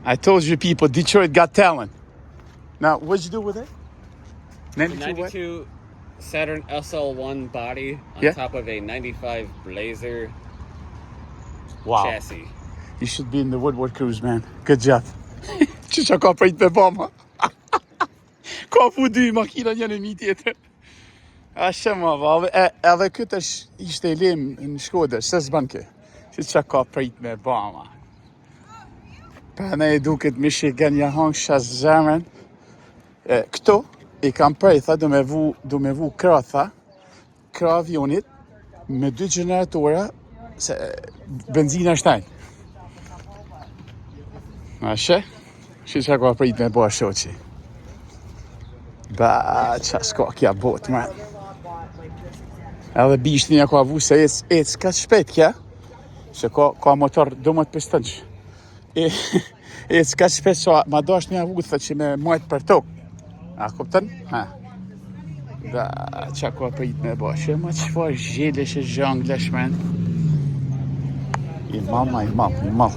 I told you people, Detroit got talent. Now, what'd you do with it? 92 what? 92 Saturn SL1 body on top of a 95 Blazer chassis. You should be in the Woodward Cruise, man. Good job. Që që ka prit me bama. Ka fu dy makina njën e mi tjetër. Ashe ma vallë. Edhe këtë ishte e lem në Shkodër, se s'ban kë. Që ka prit me bama. Pa ne e duket Michigan ja hang shas zemën. Këto i kam prej, tha, do me vu kra, tha. Kra avionit me 2 generatora se benzina shtajnë. Ashe? Që ka prit me bo shoqi. Ba, qa s'ka kja bot, man. Edhe bishtin ja ka vu se ec ka shpet kja. Se ka motor 12 pistonç. Ec ka shpet so ma dash një avu thë që me majt për tokë. A kuptën? Ha. Da, qa ka prit me bo. Shë ma qëfar gjelesh e zhanglesh, man. I mal.